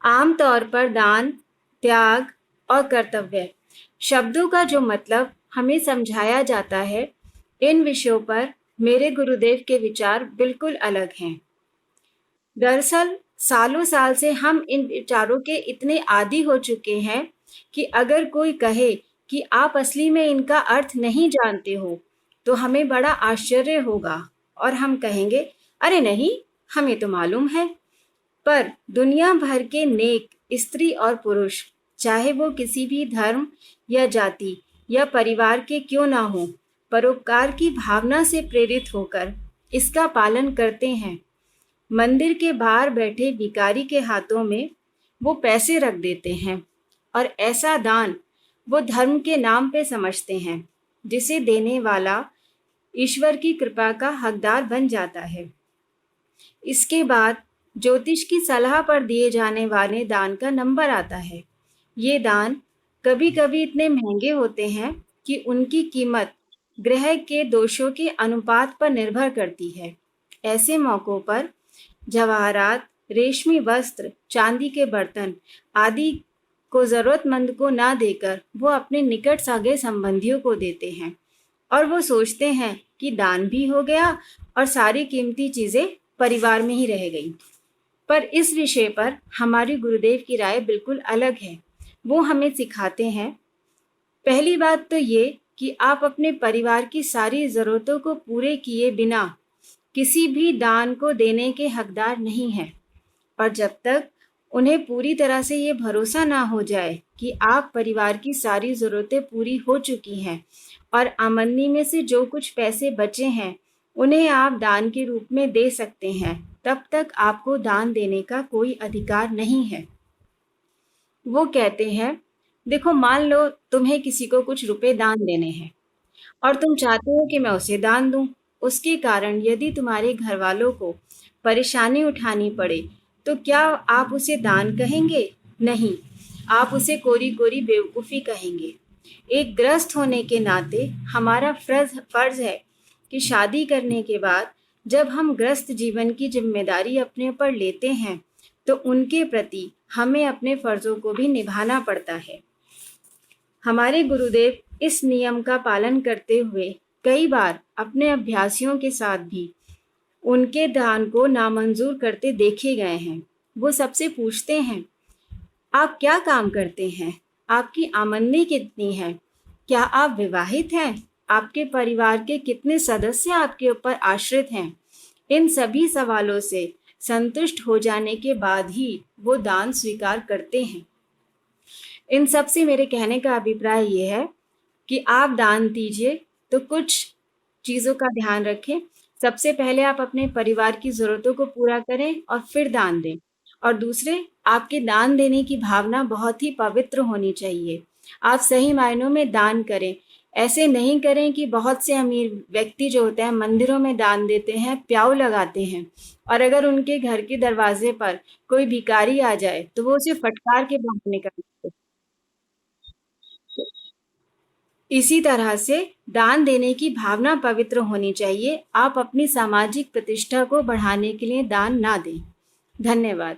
आमतौर पर दान, त्याग और कर्तव्य शब्दों का जो मतलब हमें समझाया जाता है, इन विषयों पर मेरे गुरुदेव के विचार बिल्कुल अलग हैं। दरअसल सालों साल से हम इन विचारों के इतने आदी हो चुके हैं कि अगर कोई कहे कि आप असली में इनका अर्थ नहीं जानते हो, तो हमें बड़ा आश्चर्य होगा और हम कहेंगे, अरे नहीं, हमें तो मालूम है। पर दुनिया भर के नेक स्त्री और पुरुष, चाहे वो किसी भी धर्म या जाति या परिवार के क्यों ना हो, परोपकार की भावना से प्रेरित होकर इसका पालन करते हैं। मंदिर के बाहर बैठे भिखारी के हाथों में वो पैसे रख देते हैं और ऐसा दान वो धर्म के नाम पे समझते हैं, जिसे देने वाला ईश्वर की कृपा का हकदार बन जाता है। इसके बाद ज्योतिष की सलाह पर दिए जाने वाले दान का नंबर आता है। ये दान कभी-कभी इतने महंगे होते हैं कि उनकी कीमत ग्रह के दोषों के अनुपात पर निर्भर करती है। ऐसे मौक़ों पर जवाहरात, रेशमी वस्त्र, चांदी के बर्तन आदि को ज़रूरतमंद को ना देकर वो अपने निकट सगे संबंधियों को देते हैं और वो सोचते हैं कि दान भी हो गया और सारी कीमती चीज़ें परिवार में ही रह गई। पर इस विषय पर हमारे गुरुदेव की राय बिल्कुल अलग है। वो हमें सिखाते हैं, पहली बात तो ये कि आप अपने परिवार की सारी ज़रूरतों को पूरे किए बिना किसी भी दान को देने के हकदार नहीं हैं। और जब तक उन्हें पूरी तरह से ये भरोसा ना हो जाए कि आप परिवार की सारी ज़रूरतें पूरी हो चुकी हैं और आमदनी में से जो कुछ पैसे बचे हैं, उन्हें आप दान के रूप में दे सकते हैं, तब तक आपको दान देने का कोई अधिकार नहीं है। वो कहते हैं, देखो मान लो तुम्हें किसी को कुछ रुपए दान देने हैं और तुम चाहते हो कि मैं उसे दान दूं। उसके कारण यदि तुम्हारे घर वालों को परेशानी उठानी पड़े, तो क्या आप उसे दान कहेंगे? नहीं, आप उसे कोरी-कोरी बेवकूफ़ी कहेंगे। एक गृहस्थ होने के नाते हमारा फ़र्ज़ है कि शादी करने के बाद जब हम गृहस्थ जीवन की जिम्मेदारी अपने ऊपर लेते हैं, तो उनके प्रति हमें अपने फ़र्ज़ों को भी निभाना पड़ता है। हमारे गुरुदेव इस नियम का पालन करते हुए कई बार अपने अभ्यासियों के साथ भी उनके दान को नामंजूर करते देखे गए हैं। वो सबसे पूछते हैं, आप क्या काम करते हैं? आपकी आमदनी कितनी है? क्या आप विवाहित हैं? आपके परिवार के कितने सदस्य आपके ऊपर आश्रित हैं? इन सभी सवालों से संतुष्ट हो जाने के बाद ही वो दान स्वीकार करते हैं। इन सब से मेरे कहने का अभिप्राय ये है कि आप दान दीजिए तो कुछ चीज़ों का ध्यान रखें। सबसे पहले आप अपने परिवार की ज़रूरतों को पूरा करें और फिर दान दें। और दूसरे, आपके दान देने की भावना बहुत ही पवित्र होनी चाहिए। आप सही मायनों में दान करें। ऐसे नहीं करें कि बहुत से अमीर व्यक्ति जो होते हैं मंदिरों में दान देते हैं, प्याऊ लगाते हैं और अगर उनके घर के दरवाजे पर कोई भिखारी आ जाए तो वो उसे फटकार के बाहर निकाल देते हैं। इसी तरह से दान देने की भावना पवित्र होनी चाहिए। आप अपनी सामाजिक प्रतिष्ठा को बढ़ाने के लिए दान ना दें। धन्यवाद।